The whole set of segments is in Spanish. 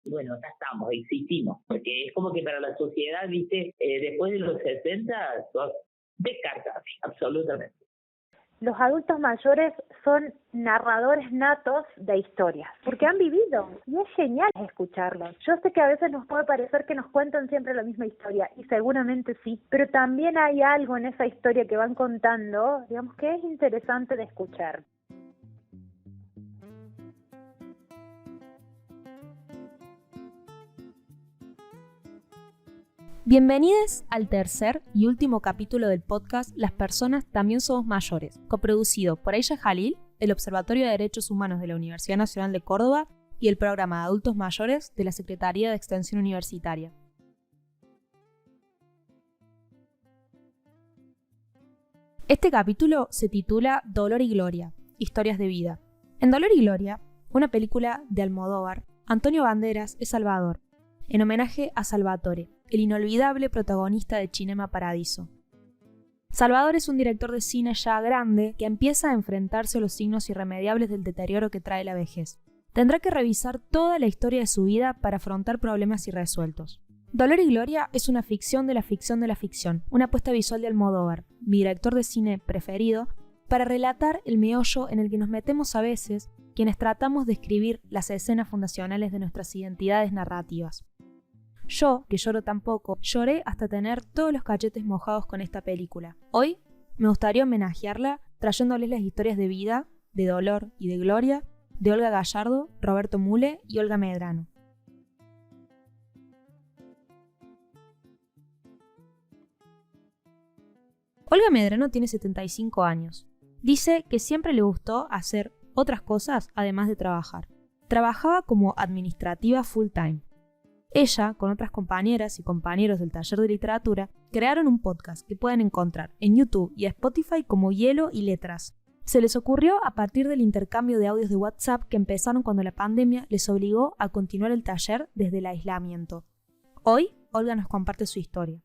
y bueno, acá estamos, existimos, porque es como que para la sociedad, viste, después de los 60, sos descartable, absolutamente. Los adultos mayores son narradores natos de historias, porque han vivido, y es genial escucharlos. Yo sé que a veces nos puede parecer que nos cuentan siempre la misma historia, y seguramente sí, pero también hay algo en esa historia que van contando, digamos, que es interesante de escuchar. Bienvenidos al tercer y último capítulo del podcast Las personas también somos mayores, coproducido por Aisha Jalil, el Observatorio de Derechos Humanos de la Universidad Nacional de Córdoba y el Programa de Adultos Mayores de la Secretaría de Extensión Universitaria. Este capítulo se titula Dolor y Gloria, historias de vida. En Dolor y Gloria, una película de Almodóvar, Antonio Banderas es Salvador, en homenaje a Salvatore, el inolvidable protagonista de Cinema Paradiso. Salvador es un director de cine ya grande que empieza a enfrentarse a los signos irremediables del deterioro que trae la vejez. Tendrá que revisar toda la historia de su vida para afrontar problemas irresueltos. Dolor y Gloria es una ficción de la ficción de la ficción, una apuesta visual de Almodóvar, mi director de cine preferido, para relatar el meollo en el que nos metemos a veces quienes tratamos de escribir las escenas fundacionales de nuestras identidades narrativas. Yo, que lloro tan poco, lloré hasta tener todos los cachetes mojados con esta película. Hoy me gustaría homenajearla trayéndoles las historias de vida, de dolor y de gloria de Olga Gallardo, Roberto Mule y Olga Medrano. Olga Medrano tiene 75 años. Dice que siempre le gustó hacer otras cosas además de trabajar. Trabajaba como administrativa full time. Ella, con otras compañeras y compañeros del taller de literatura, crearon un podcast que pueden encontrar en YouTube y Spotify como Hielo y Letras. Se les ocurrió a partir del intercambio de audios de WhatsApp que empezaron cuando la pandemia les obligó a continuar el taller desde el aislamiento. Hoy, Olga nos comparte su historia.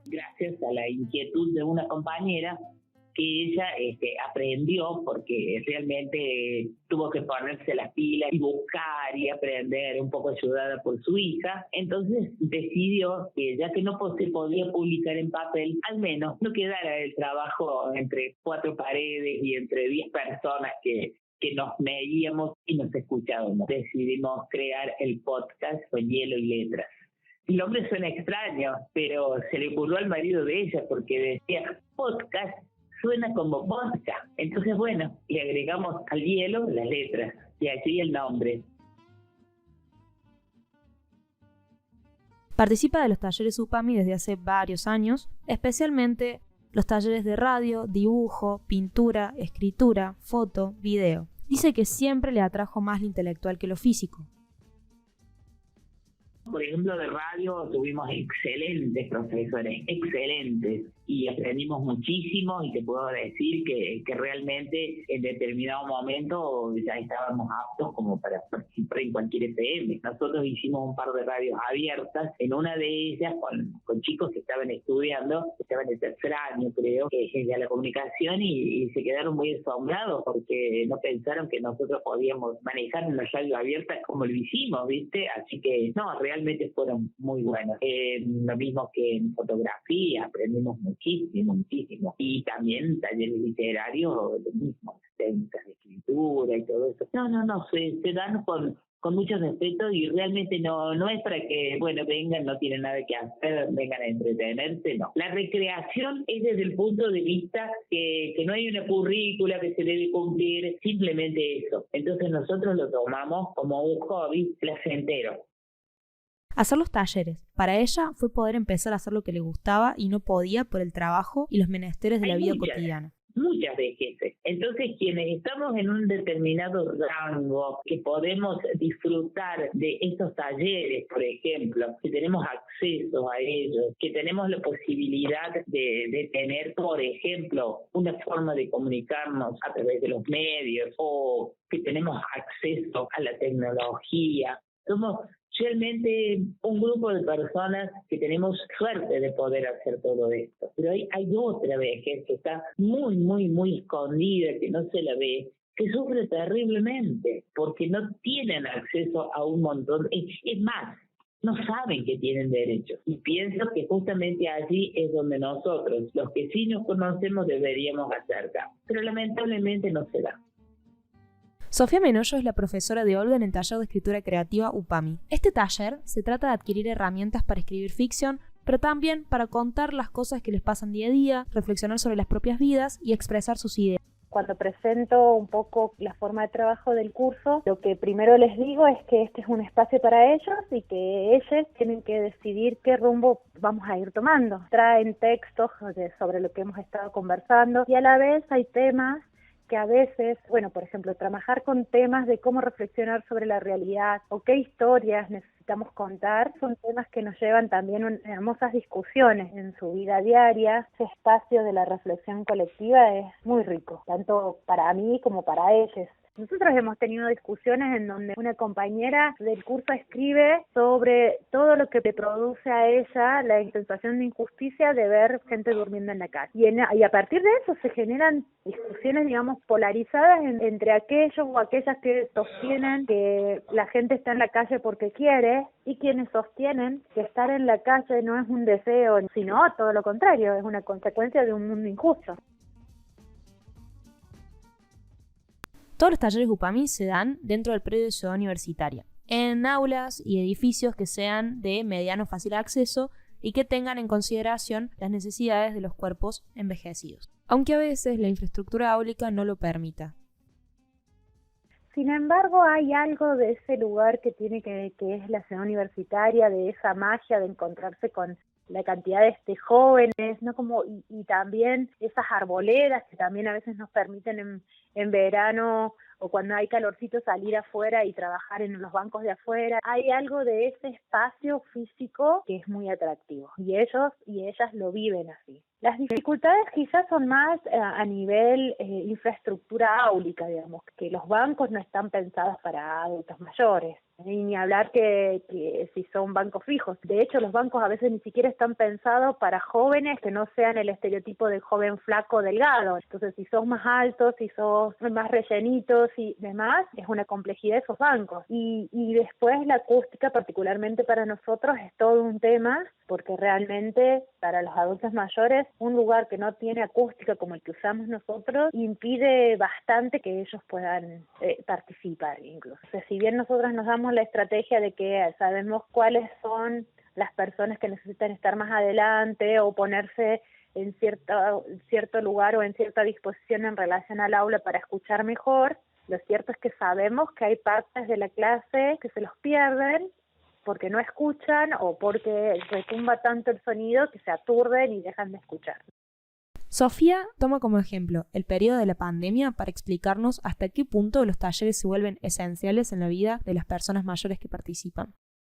Gracias a la inquietud de una compañera, que ella aprendió, porque realmente tuvo que ponerse las pilas y buscar y aprender, un poco ayudada por su hija. Entonces decidió que ya que no se podía publicar en papel, al menos no quedara el trabajo entre cuatro paredes y entre 10 personas que nos medíamos y nos escuchábamos. Decidimos crear el podcast con Hielo y Letras. El nombre suena extraño, pero se le ocurrió al marido de ella porque decía podcast suena como vodka. Entonces, bueno, le agregamos al hielo las letras y allí el nombre. Participa de los talleres UPAMI desde hace varios años, especialmente los talleres de radio, dibujo, pintura, escritura, foto, video. Dice que siempre le atrajo más lo intelectual que lo físico. Por ejemplo, de radio tuvimos excelentes profesores, excelentes, y aprendimos muchísimo, y te puedo decir que realmente en determinado momento ya estábamos aptos como para participar en cualquier FM. Nosotros hicimos un par de radios abiertas, en una de ellas con chicos que estaban estudiando, estaban en tercer año creo, que es ya la comunicación, y se quedaron muy asombrados porque no pensaron que nosotros podíamos manejar una radio abierta como lo hicimos, ¿viste? Así que no, realmente fueron muy buenos. Lo mismo que en fotografía, aprendimos muchísimo. Y también talleres literarios, lo mismo, técnicas de escritura y todo eso. No, se dan con mucho respeto, y realmente no es para que, vengan, no tienen nada que hacer, vengan a entretenerse, no. La recreación es desde el punto de vista que no hay una currícula que se debe cumplir, simplemente eso. Entonces nosotros lo tomamos como un hobby placentero. Hacer los talleres. Para ella fue poder empezar a hacer lo que le gustaba y no podía por el trabajo y los menesteres de la vida cotidiana. Muchas vejeces. Entonces, quienes estamos en un determinado rango, que podemos disfrutar de estos talleres, por ejemplo, que tenemos acceso a ellos, que tenemos la posibilidad de tener, por ejemplo, una forma de comunicarnos a través de los medios, o que tenemos acceso a la tecnología, somos realmente un grupo de personas que tenemos suerte de poder hacer todo esto. Pero hay otra vejez que está muy escondida, que no se la ve, que sufre terriblemente porque no tienen acceso a un montón. Es más, no saben que tienen derechos. Y pienso que justamente allí es donde nosotros, los que sí nos conocemos, deberíamos acercar. Pero lamentablemente no se da. Sofía Menollo es la profesora de Olga en el taller de escritura creativa UPAMI. Este taller se trata de adquirir herramientas para escribir ficción, pero también para contar las cosas que les pasan día a día, reflexionar sobre las propias vidas y expresar sus ideas. Cuando presento un poco la forma de trabajo del curso, lo que primero les digo es que este es un espacio para ellos y que ellos tienen que decidir qué rumbo vamos a ir tomando. Traen textos sobre lo que hemos estado conversando y a la vez hay temas que a veces, por ejemplo, trabajar con temas de cómo reflexionar sobre la realidad o qué historias necesitamos contar, son temas que nos llevan también a hermosas discusiones en su vida diaria. Ese espacio de la reflexión colectiva es muy rico, tanto para mí como para ellos. Nosotros hemos tenido discusiones en donde una compañera del curso escribe sobre todo lo que le produce a ella la sensación de injusticia de ver gente durmiendo en la calle. Y a partir de eso se generan discusiones, polarizadas entre aquellos o aquellas que sostienen que la gente está en la calle porque quiere y quienes sostienen que estar en la calle no es un deseo, sino todo lo contrario, es una consecuencia de un mundo injusto. Todos los talleres UPAMI se dan dentro del predio de Ciudad Universitaria, en aulas y edificios que sean de mediano o fácil acceso y que tengan en consideración las necesidades de los cuerpos envejecidos, aunque a veces la infraestructura áulica no lo permita. Sin embargo, hay algo de ese lugar que es la Ciudad Universitaria, de esa magia de encontrarse con la cantidad de jóvenes, ¿no? Y también esas arboledas que también a veces nos permiten en verano o cuando hay calorcito salir afuera y trabajar en los bancos de afuera. Hay algo de ese espacio físico que es muy atractivo y ellos y ellas lo viven así. Las dificultades quizás son más a nivel infraestructura áulica, que los bancos no están pensados para adultos mayores. Y ni hablar que si son bancos fijos. De hecho, los bancos a veces ni siquiera están pensados para jóvenes que no sean el estereotipo del joven flaco delgado. Entonces, si sos más altos, si sos más rellenitos y demás, es una complejidad de esos bancos. Y después la acústica, particularmente para nosotros, es todo un tema, porque realmente para los adultos mayores, un lugar que no tiene acústica como el que usamos nosotros, impide bastante que ellos puedan participar incluso. O sea, si bien nosotros nos damos la estrategia de que sabemos cuáles son las personas que necesitan estar más adelante o ponerse en cierto lugar o en cierta disposición en relación al aula para escuchar mejor, lo cierto es que sabemos que hay partes de la clase que se los pierden porque no escuchan o porque retumba tanto el sonido que se aturden y dejan de escuchar. Sofía toma como ejemplo el periodo de la pandemia para explicarnos hasta qué punto los talleres se vuelven esenciales en la vida de las personas mayores que participan.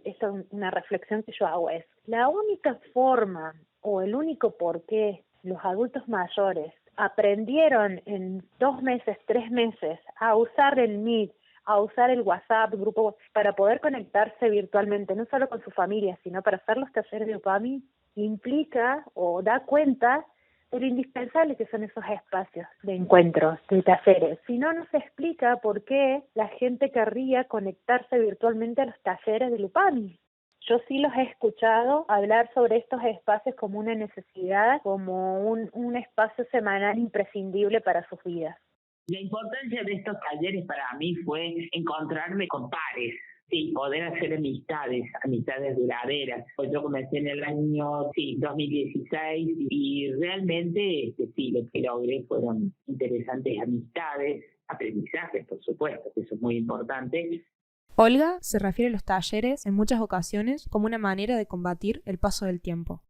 Esto es una reflexión que yo hago, es la única forma o el único por qué los adultos mayores aprendieron en 2 meses, 3 meses a usar el Meet, a usar el WhatsApp, grupo, para poder conectarse virtualmente, no solo con su familia, sino para hacer los talleres de UPAMI, implica o da cuenta de lo indispensable que son esos espacios de encuentros, de talleres. Si no, no se explica por qué la gente querría conectarse virtualmente a los talleres del UPAMI. Yo sí los he escuchado hablar sobre estos espacios como una necesidad, como un espacio semanal imprescindible para sus vidas. La importancia de estos talleres para mí fue encontrarme con pares, sí, poder hacer amistades duraderas. Pues yo comencé en el año 2016 y realmente sí, lo que logré fueron interesantes amistades, aprendizajes, por supuesto, que eso es muy importante. Olga se refiere a los talleres en muchas ocasiones como una manera de combatir el paso del tiempo.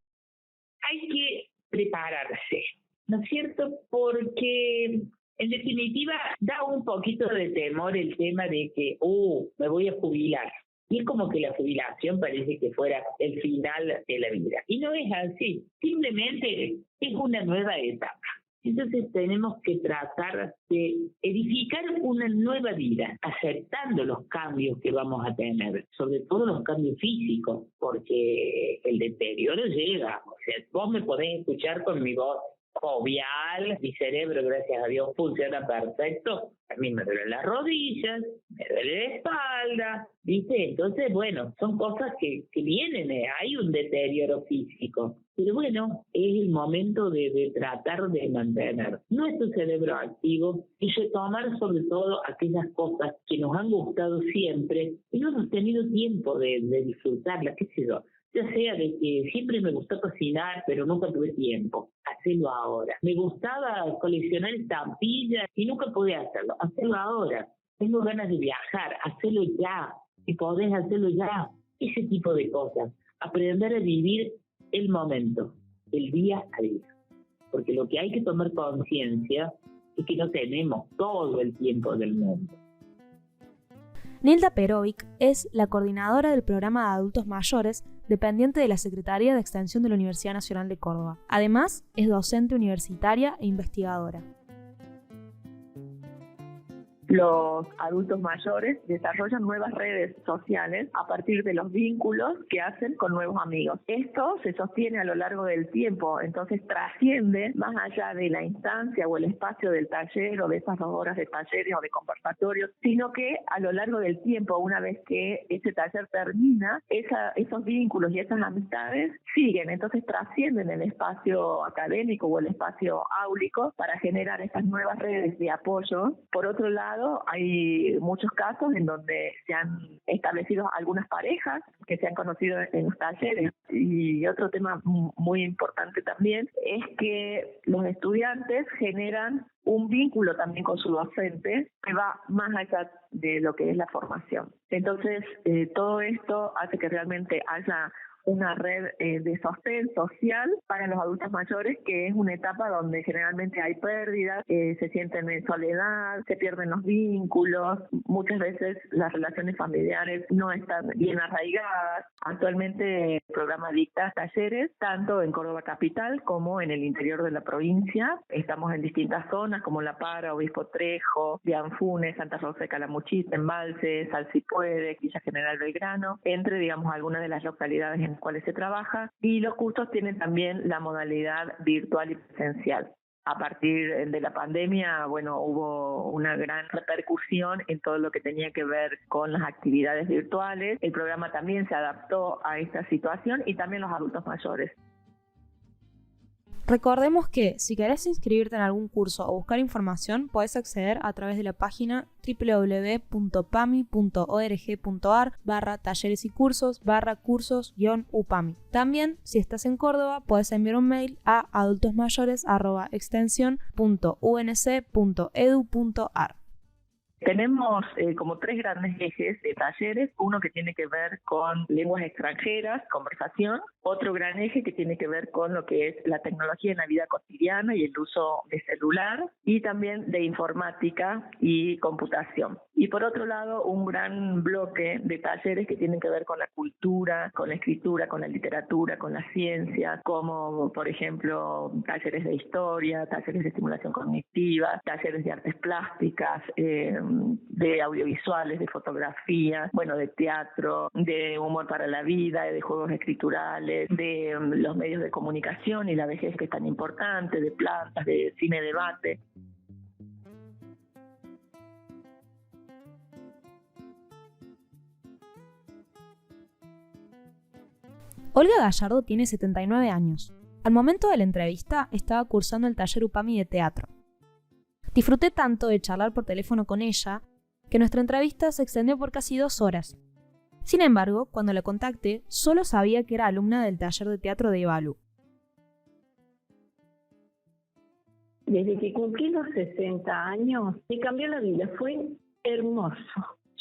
Hay que prepararse, ¿no es cierto? Porque en definitiva da un poquito de temor el tema de que, me voy a jubilar. Y es como que la jubilación parece que fuera el final de la vida. Y no es así, simplemente es una nueva etapa. Entonces tenemos que tratar de edificar una nueva vida, aceptando los cambios que vamos a tener, sobre todo los cambios físicos, porque el deterioro llega. O sea, vos me podés escuchar con mi voz jovial, mi cerebro, gracias a Dios, funciona perfecto. A mí me duelen las rodillas, me duele la espalda, ¿viste? Entonces, bueno, son cosas que vienen, hay un deterioro físico. Pero bueno, es el momento de tratar de mantener nuestro cerebro activo y retomar sobre todo aquellas cosas que nos han gustado siempre y no hemos tenido tiempo de disfrutarlas, qué sé yo. Ya sea de que siempre me gustó cocinar, pero nunca tuve tiempo. Hacelo ahora. Me gustaba coleccionar estampillas y nunca podía hacerlo. Hacelo ahora. Tengo ganas de viajar. Hacelo ya. Si podés hacerlo ya. Ese tipo de cosas. Aprender a vivir el momento, el día a día. Porque lo que hay que tomar conciencia es que no tenemos todo el tiempo del mundo. Nilda Perovic es la coordinadora del programa de adultos mayores dependiente de la Secretaría de Extensión de la Universidad Nacional de Córdoba. Además, es docente universitaria e investigadora. Los adultos mayores desarrollan nuevas redes sociales a partir de los vínculos que hacen con nuevos amigos. Esto se sostiene a lo largo del tiempo, entonces trasciende más allá de la instancia o el espacio del taller o de esas 2 horas de talleres o de conversatorios, sino que a lo largo del tiempo, una vez que ese taller termina, esos vínculos y esas amistades siguen, entonces trascienden el espacio académico o el espacio áulico para generar esas nuevas redes de apoyo. Por otro lado, hay muchos casos en donde se han establecido algunas parejas que se han conocido en los talleres. Y otro tema muy importante también es que los estudiantes generan un vínculo también con su docente que va más allá de lo que es la formación. Entonces, todo esto hace que realmente haya una red de sostén social para los adultos mayores, que es una etapa donde generalmente hay pérdidas, se sienten en soledad, se pierden los vínculos, muchas veces las relaciones familiares no están bien arraigadas. Actualmente el programa dicta talleres tanto en Córdoba capital como en el interior de la provincia. Estamos en distintas zonas como La Para, Obispo Trejo, Bianfunes, Santa Rosa de Calamuchita, Embalse, Salsipuede, Villa General Belgrano, entre digamos algunas de las localidades en las cuales se trabaja, y los cursos tienen también la modalidad virtual y presencial. A partir de la pandemia, bueno, hubo una gran repercusión en todo lo que tenía que ver con las actividades virtuales. El programa también se adaptó a esta situación y también los adultos mayores. Recordemos que si querés inscribirte en algún curso o buscar información, podés acceder a través de la página www.pami.org.ar/talleres y cursos/cursos-upami. También, si estás en Córdoba, podés enviar un mail a adultosmayores@extension.unc.edu.ar. Tenemos como 3 grandes ejes de talleres, uno que tiene que ver con lenguas extranjeras, conversación, otro gran eje que tiene que ver con lo que es la tecnología en la vida cotidiana y el uso de celular, y también de informática y computación. Y por otro lado, un gran bloque de talleres que tienen que ver con la cultura, con la escritura, con la literatura, con la ciencia, como por ejemplo talleres de historia, talleres de estimulación cognitiva, talleres de artes plásticas, de audiovisuales, de fotografía, bueno, de teatro, de humor para la vida, de juegos escriturales, de los medios de comunicación y la vejez, que es tan importante, de plantas, de cine debate. Olga Gallardo tiene 79 años. Al momento de la entrevista estaba cursando el taller UPAMI de teatro. Disfruté tanto de charlar por teléfono con ella que nuestra entrevista se extendió por casi 2 horas. Sin embargo, cuando la contacté, solo sabía que era alumna del taller de teatro de Ivalu. Desde que cumplí los 60 años, me cambió la vida, fue hermoso.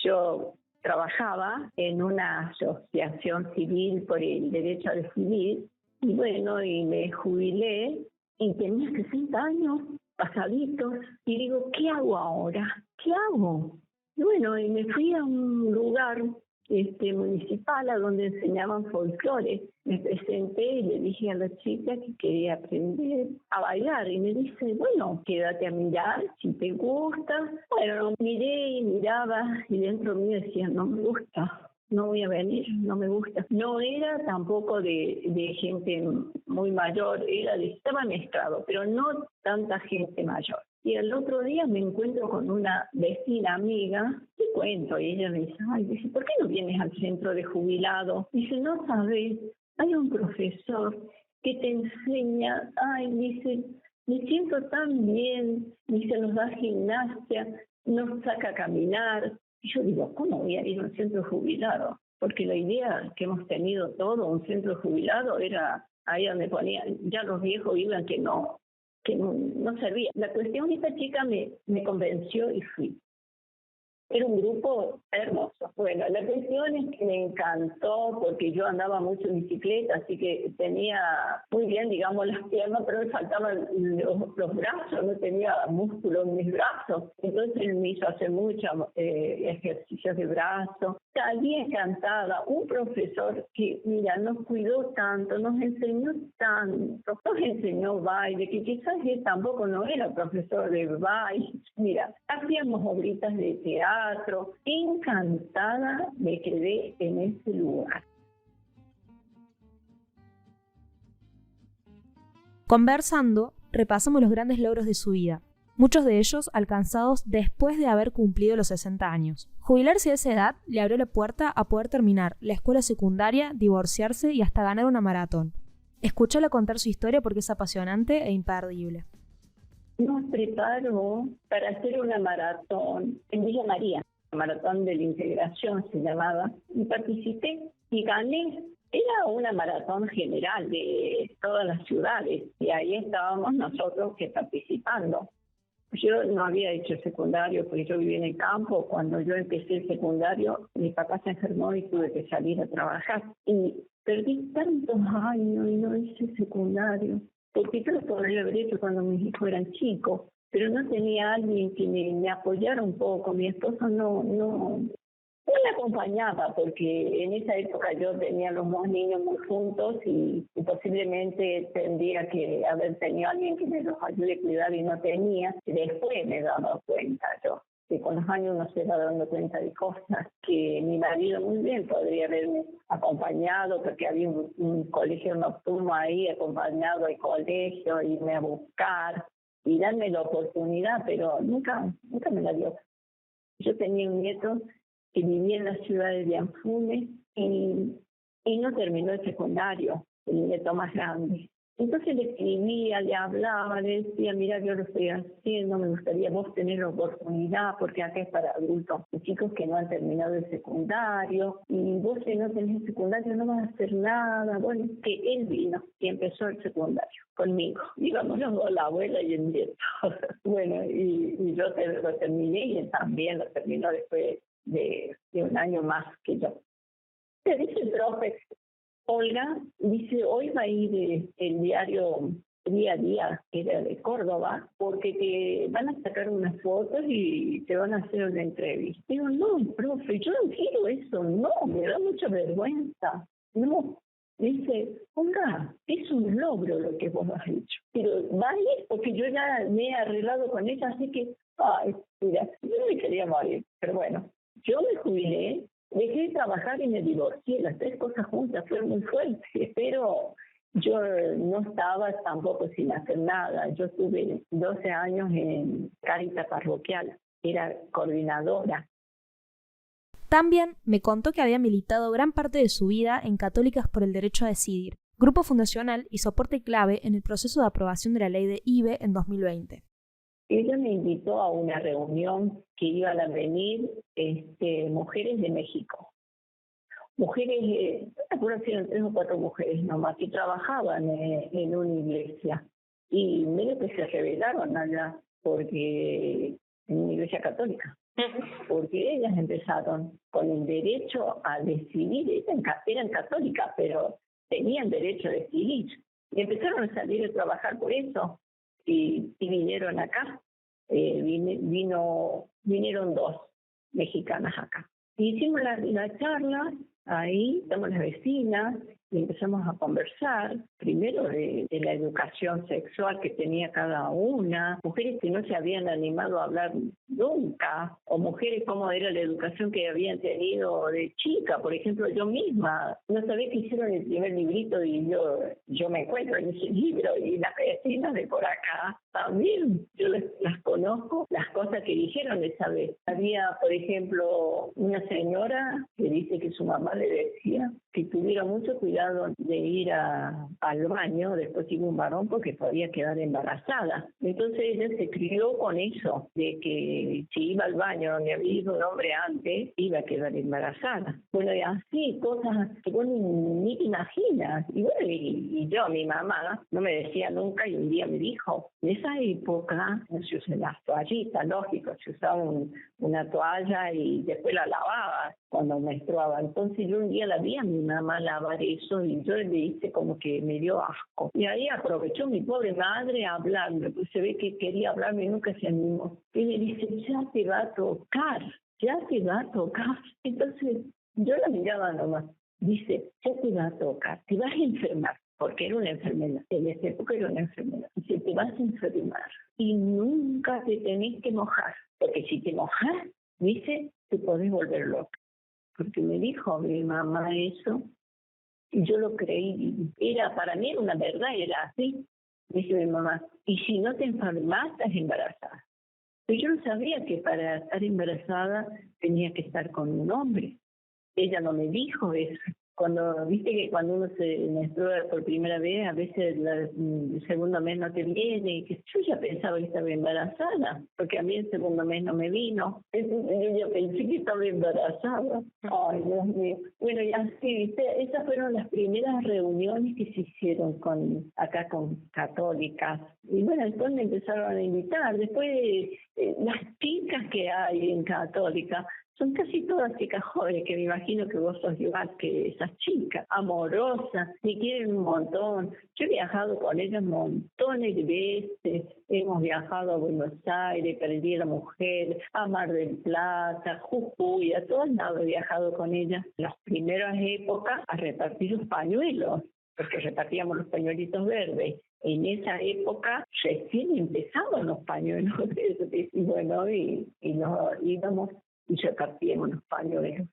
Yo trabajaba en una asociación civil por el derecho al civil, y bueno, y me jubilé, y tenía 60 años pasaditos, y digo, ¿qué hago ahora? ¿Qué hago? Y bueno, y me fui a un lugar municipal a donde enseñaban folclore. Me presenté y le dije a la chica que quería aprender a bailar, y me dice, bueno, quédate a mirar si te gusta. Bueno, miré y miraba, y dentro mío decía, no me gusta. no voy a venir, no me gusta. No era tampoco de gente muy mayor, estaba mezclado, pero no tanta gente mayor. Y el otro día me encuentro con una vecina amiga, te cuento, y ella me dice, dice, ¿por qué no vienes al centro de jubilados? Dice, no sabes, hay un profesor que te enseña, dice, me siento tan bien, dice, nos da gimnasia, nos saca a caminar. Y yo digo, ¿cómo voy a ir a un centro jubilado? Porque la idea que hemos tenido todo, un centro jubilado, era ahí donde ponían, ya los viejos iban que no servía. La cuestión, esta chica me convenció y fui. Era un grupo hermoso. Bueno, la cuestión es que me encantó porque yo andaba mucho en bicicleta, así que tenía muy bien, digamos, las piernas, pero me faltaban los brazos, no tenía músculo en mis brazos. Entonces él me hizo hacer muchos ejercicios de brazo. Salí encantada. Un profesor que, mira, nos cuidó tanto, nos enseñó tanto, nos enseñó baile, que quizás él tampoco no era profesor de baile. Mira, hacíamos obritas de teatro. Encantada me quedé en ese lugar. Conversando, repasamos los grandes logros de su vida, muchos de ellos alcanzados después de haber cumplido los 60 años. Jubilarse a esa edad le abrió la puerta a poder terminar la escuela secundaria, divorciarse y hasta ganar una maratón. Escúchala contar su historia porque es apasionante e imperdible. Nos preparó para hacer una maratón en Villa María, la maratón de la integración se llamaba, y participé y gané. Era una maratón general de todas las ciudades y ahí estábamos nosotros participando. Yo no había hecho secundario porque yo vivía en el campo. Cuando yo empecé el secundario, mi papá se enfermó y tuve que salir a trabajar. Y perdí tantos años y no hice secundario. Porque yo lo podría haber hecho cuando mis hijos eran chicos, pero no tenía alguien que me apoyara un poco. Mi esposo no me acompañaba porque en esa época yo tenía los dos niños muy juntos y posiblemente tendría que haber tenido alguien que me los ayude a cuidar y no tenía. Después me he dado cuenta yo que con los años uno se va dando cuenta de cosas que mi marido muy bien podría haberme acompañado porque había un colegio nocturno ahí, acompañado al colegio, irme a buscar y darme la oportunidad, pero nunca me la dio. Yo tenía un nieto que vivía en la ciudad de Dianfunes y no terminó el secundario, el nieto más grande. Entonces le escribía, le hablaba, le decía, mira, yo lo estoy haciendo, me gustaría vos tener la oportunidad, porque acá es para adultos, y chicos que no han terminado el secundario, y vos si no tenés el secundario no vas a hacer nada. Bueno, que él vino y empezó el secundario conmigo. Íbamos los dos, la abuela y el nieto. Bueno, y yo lo terminé y él también lo terminó después de un año más que yo. Me dice el profe, Olga, dice, hoy va a ir el diario Día a Día, que era de Córdoba, porque te van a sacar unas fotos y te van a hacer una entrevista. Digo, no, profe, yo no quiero eso, no, me da mucha vergüenza. No, dice, Olga, es un logro lo que vos has hecho. Pero vale, porque yo ya me he arreglado con ella, así que, mira, yo me quería morir, pero bueno, yo me jubilé. Dejé de trabajar y me divorcié, las tres cosas juntas fueron muy fuertes, pero yo no estaba tampoco sin hacer nada. Yo estuve 12 años en Cáritas Parroquial, era coordinadora. También me contó que había militado gran parte de su vida en Católicas por el Derecho a Decidir, grupo fundacional y soporte clave en el proceso de aprobación de la ley de IVE en 2020. Ella me invitó a una reunión que iban a venir mujeres de México. Mujeres, no me acuerdo si eran 3 o 4 mujeres nomás, que trabajaban en una iglesia. Y medio que se rebelaron allá, porque en una iglesia católica. Porque ellas empezaron con el derecho a decidir, eran católicas, pero tenían derecho a decidir. Y empezaron a salir a trabajar por eso. Y vinieron acá, vinieron 2 mexicanas acá. Hicimos la charla, ahí estamos las vecinas, y empezamos a conversar, primero de la educación sexual que tenía cada una, mujeres que no se habían animado a hablar nunca, o mujeres cómo era la educación que habían tenido de chica. Por ejemplo, yo misma no sabía que hicieron el primer librito y yo me encuentro en ese libro, y las vecinas de por acá también, yo las conozco, las cosas que dijeron esa vez. Había, por ejemplo, una señora que dice que su mamá le decía que tuviera mucho cuidado de ir al baño después de un varón porque podía quedar embarazada. Entonces ella se crió con eso, de que si iba al baño donde había ido un hombre antes, iba a quedar embarazada. Bueno, y así, cosas que vos ni te imaginas. Y bueno, y yo, mi mamá, no me decía nunca, y un día me dijo, en esa época no se usan las toallitas, lógico, se usaba una toalla y después la lavaba cuando menstruaba. Entonces yo un día la vi a mi mamá lavar eso y yo le hice como que me dio asco. Y ahí aprovechó mi pobre madre a hablarme, pues se ve que quería hablarme y nunca se animó. Y me dice, ya te va a tocar, ya te va a tocar. Entonces yo la miraba nomás. Dice, ya te va a tocar, te vas a enfermar. Porque era una enfermedad, en esa época era una enfermedad. Dice, te vas a enfermar y nunca te tenés que mojar, porque si te mojas, dice, te podés volver loca. Porque me dijo mi mamá eso, y yo lo creí, para mí era una verdad, era así. Dice mi mamá, y si no te enfermas, estás embarazada. Pero yo no sabía que para estar embarazada tenía que estar con un hombre. Ella no me dijo eso. Viste que cuando uno se menstrua por primera vez, a veces el segundo mes no te viene, y que yo ya pensaba que estaba embarazada, porque a mí el segundo mes no me vino. Yo ya pensé que estaba embarazada. Ay, Dios mío. Bueno, y así, ¿viste? Esas fueron las primeras reuniones que se hicieron acá con católicas. Y bueno, después me empezaron a invitar. Después, las chicas que hay en católica, son casi todas chicas jóvenes, que me imagino que vos sos igual que esas chicas, amorosas, me quieren un montón. Yo he viajado con ellas montones de veces, hemos viajado a Buenos Aires para el Día de la Mujer, a Mar del Plata, Jujuy, a todos lados he viajado con ellas. En las primeras épocas a repartir los pañuelos, porque repartíamos los pañuelitos verdes. En esa época recién empezaban los pañuelos, y bueno, y nos íbamos y repartíamos los pañuelos.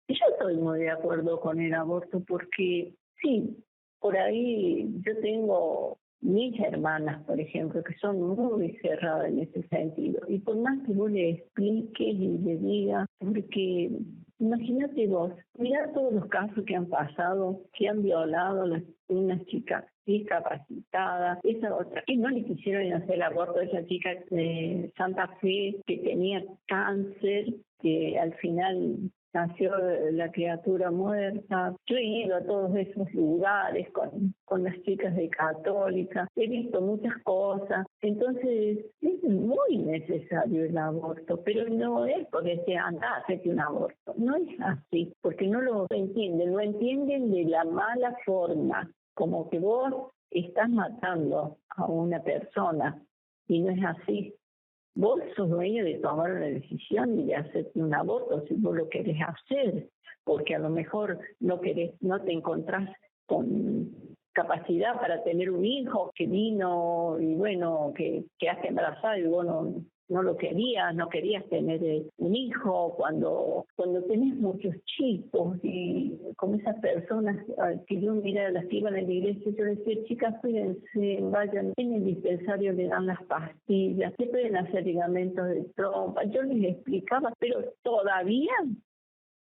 Y yo estoy muy de acuerdo con el aborto porque, sí, por ahí yo tengo mis hermanas, por ejemplo, que son muy cerradas en ese sentido. Y por más que vos le expliques y le digas, porque imagínate vos, mirá todos los casos que han pasado, que han violado a una chica discapacitada, esa otra, que no le quisieron hacer el aborto, esa chica de Santa Fe que tenía cáncer, que al final nació la criatura muerta. Yo he ido a todos esos lugares con las chicas de católica, he visto muchas cosas. Entonces es muy necesario el aborto, pero no es porque se anda a hacerte un aborto, no es así, porque no lo entienden de la mala forma, como que vos estás matando a una persona, y no es así. Vos sos dueño de tomar una decisión y de hacerte un aborto si vos lo querés hacer, porque a lo mejor no te encontrás con capacidad para tener un hijo que vino y bueno, que quedaste embarazada y vos no lo querías, no querías tener un hijo, cuando tenés muchos chicos y como esas personas que yo miraba, las que iban a la iglesia, yo decía, chicas, cuídense, vayan, en el dispensario le dan las pastillas, se pueden hacer ligamentos de trompa, yo les explicaba, pero todavía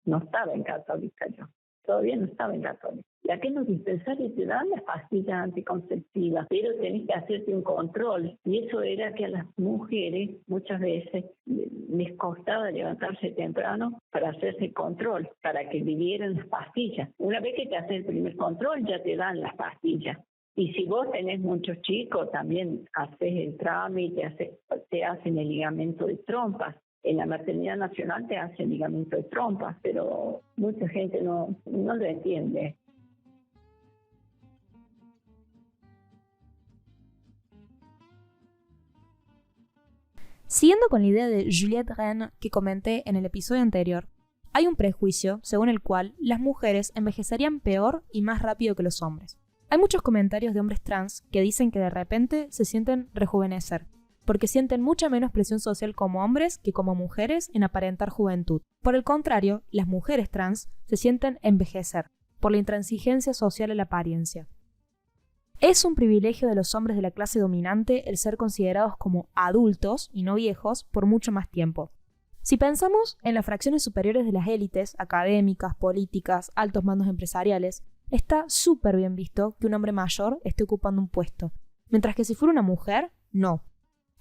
no estaba en católica yo. Todavía no estaba en católica. Y aquí en los dispensarios te dan las pastillas anticonceptivas, pero tenés que hacerte un control. Y eso era que a las mujeres muchas veces les costaba levantarse temprano para hacerse control, para que vivieran las pastillas. Una vez que te haces el primer control, ya te dan las pastillas. Y si vos tenés muchos chicos, también haces el trámite, te hacen el ligamento de trompas. En la maternidad nacional te hacen ligamento de trompas, pero mucha gente no lo entiende. Siguiendo con la idea de Juliette Rennes que comenté en el episodio anterior, Hay un prejuicio según el cual las mujeres envejecerían peor y más rápido que los hombres. Hay muchos comentarios de hombres trans que dicen que de repente se sienten rejuvenecer, porque sienten mucha menos presión social como hombres que como mujeres en aparentar juventud. Por el contrario, las mujeres trans se sienten envejecer, por la intransigencia social a la apariencia. Es un privilegio de los hombres de la clase dominante el ser considerados como adultos y no viejos por mucho más tiempo. Si pensamos en las fracciones superiores de las élites, académicas, políticas, altos mandos empresariales, está súper bien visto que un hombre mayor esté ocupando un puesto, mientras que si fuera una mujer, no.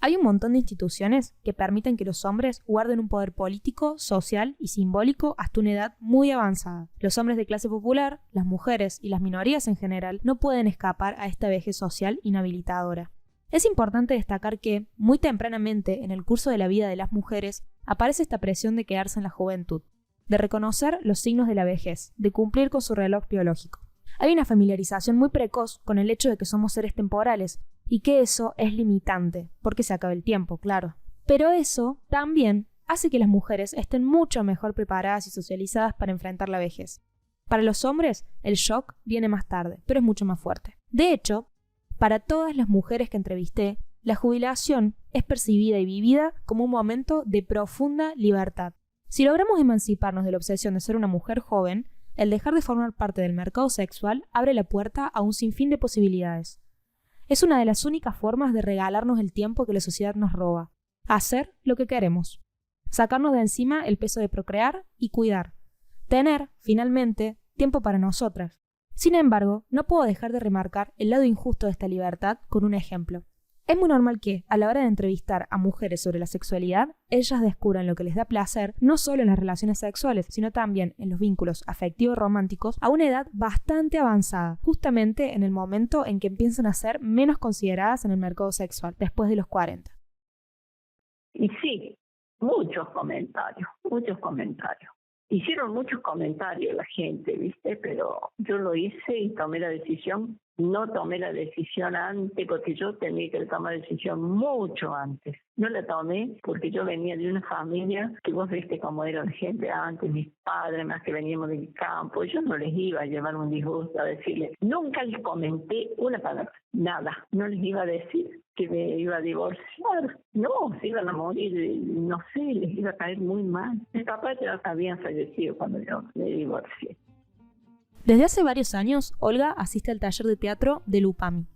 Hay un montón de instituciones que permiten que los hombres guarden un poder político, social y simbólico hasta una edad muy avanzada. Los hombres de clase popular, las mujeres y las minorías en general no pueden escapar a esta vejez social inhabilitadora. Es importante destacar que, muy tempranamente en el curso de la vida de las mujeres, aparece esta presión de quedarse en la juventud, de reconocer los signos de la vejez, de cumplir con su reloj biológico. Hay una familiarización muy precoz con el hecho de que somos seres temporales, y que eso es limitante, porque se acaba el tiempo, claro. Pero eso también hace que las mujeres estén mucho mejor preparadas y socializadas para enfrentar la vejez. Para los hombres, el shock viene más tarde, pero es mucho más fuerte. De hecho, para todas las mujeres que entrevisté, la jubilación es percibida y vivida como un momento de profunda libertad. Si logramos emanciparnos de la obsesión de ser una mujer joven, el dejar de formar parte del mercado sexual abre la puerta a un sinfín de posibilidades. Es una de las únicas formas de regalarnos el tiempo que la sociedad nos roba, hacer lo que queremos, sacarnos de encima el peso de procrear y cuidar, tener, finalmente, tiempo para nosotras. Sin embargo, no puedo dejar de remarcar el lado injusto de esta libertad con un ejemplo. Es muy normal que, a la hora de entrevistar a mujeres sobre la sexualidad, ellas descubran lo que les da placer no solo en las relaciones sexuales, sino también en los vínculos afectivos románticos a una edad bastante avanzada, justamente en el momento en que empiezan a ser menos consideradas en el mercado sexual, después de los 40. Y sí, muchos comentarios. Hicieron muchos comentarios la gente, ¿viste? Pero yo lo hice y tomé la decisión. No tomé la decisión antes porque yo tenía que tomar la decisión mucho antes. No la tomé porque yo venía de una familia que vos viste cómo era la gente antes, mis padres más que veníamos del campo. Yo no les iba a llevar un disgusto a decirles. Nunca les comenté una palabra, nada. No les iba a decir que me iba a divorciar. No, se iban a morir, no sé, les iba a caer muy mal. Mis papás ya habían fallecido cuando yo me divorcié. Desde hace varios años, Olga asiste al taller de teatro del UPAMI.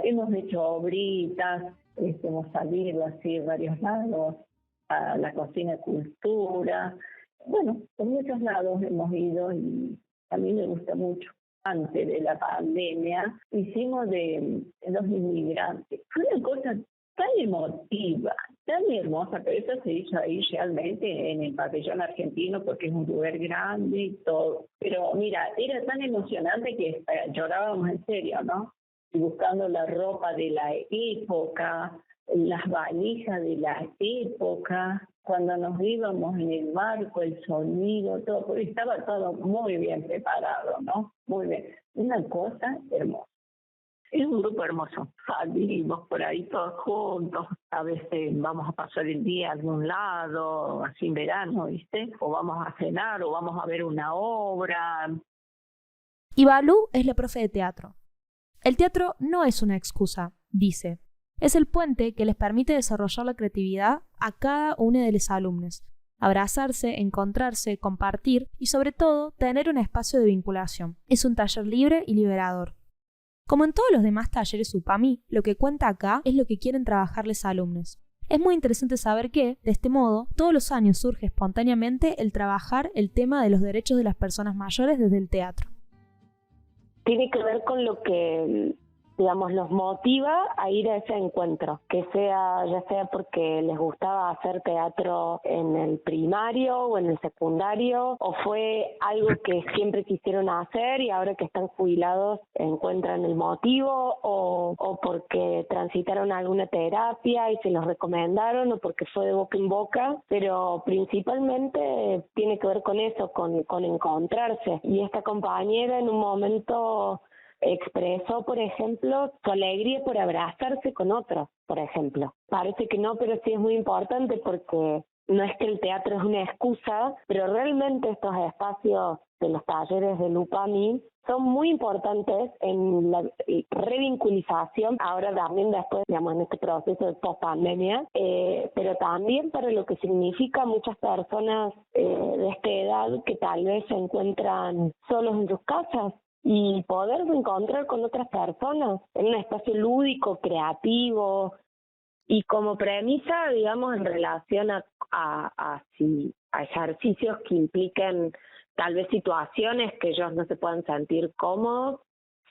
Hemos hecho obritas, hemos salido así a varios lados, a la cocina cultura. Bueno, por muchos lados hemos ido y a mí me gusta mucho. Antes de la pandemia hicimos de los inmigrantes. Fue una cosa tan emotiva, tan hermosa, pero eso se hizo ahí realmente en el pabellón argentino porque es un lugar grande y todo. Pero mira, era tan emocionante que llorábamos en serio, ¿no? Y buscando la ropa de la época, las valijas de la época, cuando nos íbamos en el barco, el sonido, todo, porque estaba todo muy bien preparado, ¿no? Muy bien. Una cosa hermosa. Es un grupo hermoso. Salimos por ahí todos juntos. A veces vamos a pasar el día a algún lado, así en verano, ¿viste? O vamos a cenar, o vamos a ver una obra. Y Balú es la profe de teatro. El teatro no es una excusa, dice. Es el puente que les permite desarrollar la creatividad a cada uno de los alumnos. Abrazarse, encontrarse, compartir y sobre todo tener un espacio de vinculación. Es un taller libre y liberador. Como en todos los demás talleres UPAMI, lo que cuenta acá es lo que quieren trabajar los alumnos. Es muy interesante saber que, de este modo, todos los años surge espontáneamente el trabajar el tema de los derechos de las personas mayores desde el teatro. Tiene que ver con lo que, digamos, los motiva a ir a ese encuentro, que sea, ya sea porque les gustaba hacer teatro en el primario o en el secundario, o fue algo que siempre quisieron hacer y ahora que están jubilados encuentran el motivo, o porque transitaron alguna terapia y se los recomendaron, o porque fue de boca en boca, pero principalmente tiene que ver con eso, con encontrarse. Y esta compañera en un momento expresó, por ejemplo, su alegría por abrazarse con otros, por ejemplo. Parece que no, pero sí es muy importante porque no es que el teatro es una excusa, pero realmente estos espacios de los talleres del UPAMI son muy importantes en la revinculización, ahora también después, digamos, en este proceso de post-pandemia, pero también para lo que significa muchas personas de esta edad que tal vez se encuentran solos en sus casas y poder encontrar con otras personas en un espacio lúdico, creativo, y como premisa, digamos, en relación a ejercicios que impliquen tal vez situaciones que ellos no se puedan sentir cómodos,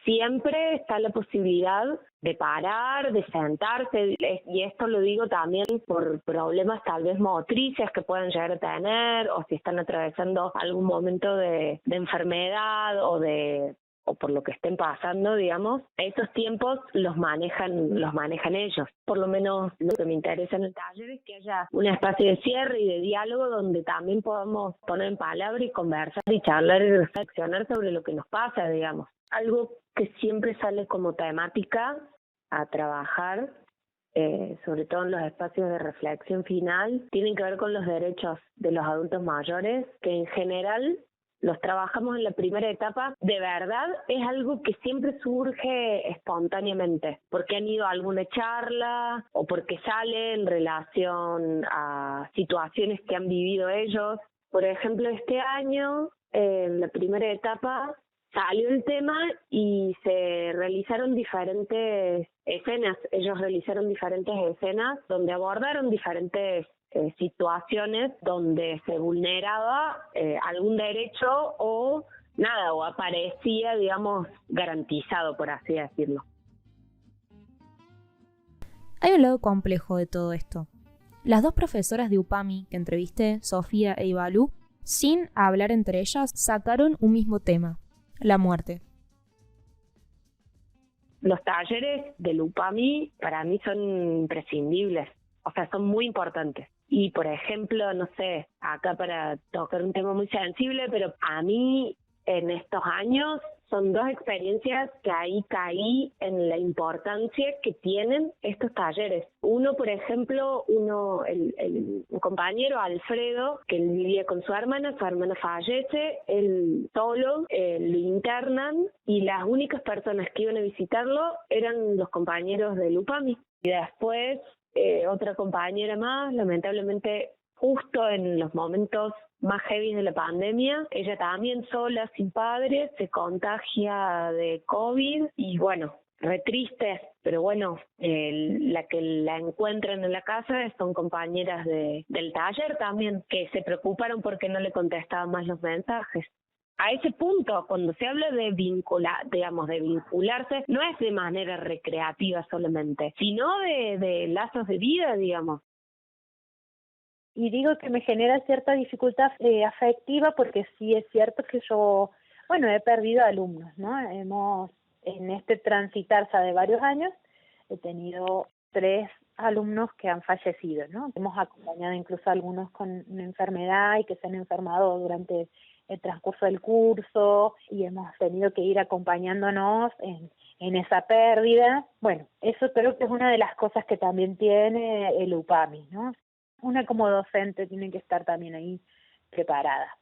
siempre está la posibilidad de parar, de sentarse, y esto lo digo también por problemas tal vez motrices que puedan llegar a tener, o si están atravesando algún momento de enfermedad o por lo que estén pasando, digamos, esos tiempos los manejan ellos. Por lo menos lo que me interesa en el taller es que haya un espacio de cierre y de diálogo donde también podamos poner en palabra y conversar y charlar y reflexionar sobre lo que nos pasa, digamos. Algo que siempre sale como temática a trabajar, sobre todo en los espacios de reflexión final, tienen que ver con los derechos de los adultos mayores, que en general los trabajamos en la primera etapa. De verdad es algo que siempre surge espontáneamente, porque han ido a alguna charla o porque sale en relación a situaciones que han vivido ellos. Por ejemplo, este año, en la primera etapa, salió el tema y se realizaron diferentes escenas. Ellos realizaron diferentes escenas donde abordaron diferentes situaciones donde se vulneraba algún derecho o aparecía, digamos, garantizado, por así decirlo. Hay un lado complejo de todo esto. Las dos profesoras de UPAMI que entrevisté, Sofía e Ivalu, sin hablar entre ellas, sacaron un mismo tema: la muerte. Los talleres del UPAMI para mí son imprescindibles, o sea, son muy importantes. Y, por ejemplo, no sé, acá para tocar un tema muy sensible, pero a mí en estos años son dos experiencias que ahí caí en la importancia que tienen estos talleres. Uno, por ejemplo, un compañero, Alfredo, que él vivía con su hermana fallece, él solo, lo internan y las únicas personas que iban a visitarlo eran los compañeros del UPAMI. Y después otra compañera más, lamentablemente justo en los momentos más heavy de la pandemia, ella también sola, sin padres, se contagia de COVID y bueno, re triste, pero bueno, la que la encuentran en la casa son compañeras del taller también, que se preocuparon porque no le contestaban más los mensajes. A ese punto, cuando se habla de vincularse, no es de manera recreativa solamente, sino de lazos de vida, digamos. Y digo que me genera cierta dificultad afectiva porque sí es cierto que yo, he perdido alumnos, ¿no? En este transitarse de varios años, he tenido 3 alumnos que han fallecido, ¿no? Hemos acompañado incluso a algunos con una enfermedad y que se han enfermado durante el transcurso del curso y hemos tenido que ir acompañándonos en esa pérdida. Bueno, eso creo que es una de las cosas que también tiene el UPAMI, ¿no? Una como docente tiene que estar también ahí preparada.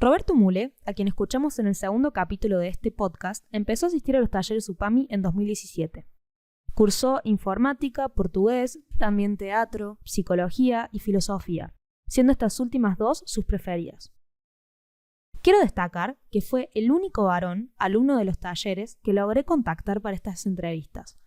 Roberto Mule, a quien escuchamos en el segundo capítulo de este podcast, empezó a asistir a los talleres UPAMI en 2017. Cursó informática, portugués, también teatro, psicología y filosofía, siendo estas últimas 2 sus preferidas. Quiero destacar que fue el único varón, alumno de los talleres, que logré contactar para estas entrevistas.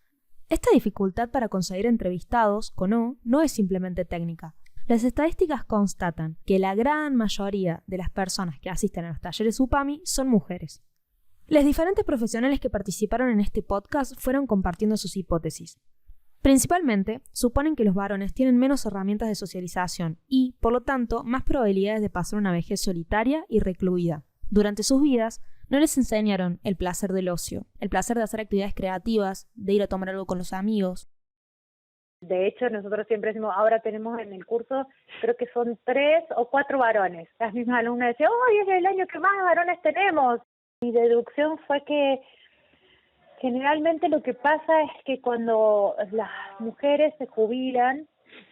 Esta dificultad para conseguir entrevistados con no es simplemente técnica. Las estadísticas constatan que la gran mayoría de las personas que asisten a los talleres UPAMI son mujeres. Los diferentes profesionales que participaron en este podcast fueron compartiendo sus hipótesis. Principalmente, suponen que los varones tienen menos herramientas de socialización y, por lo tanto, más probabilidades de pasar una vejez solitaria y recluida. Durante sus vidas, no les enseñaron el placer del ocio, el placer de hacer actividades creativas, de ir a tomar algo con los amigos. De hecho, nosotros siempre decimos, ahora tenemos en el curso, creo que son 3 o 4 varones. Las mismas alumnas decían, ¡ay, es el año que más varones tenemos! Mi deducción fue que generalmente lo que pasa es que cuando las mujeres se jubilan,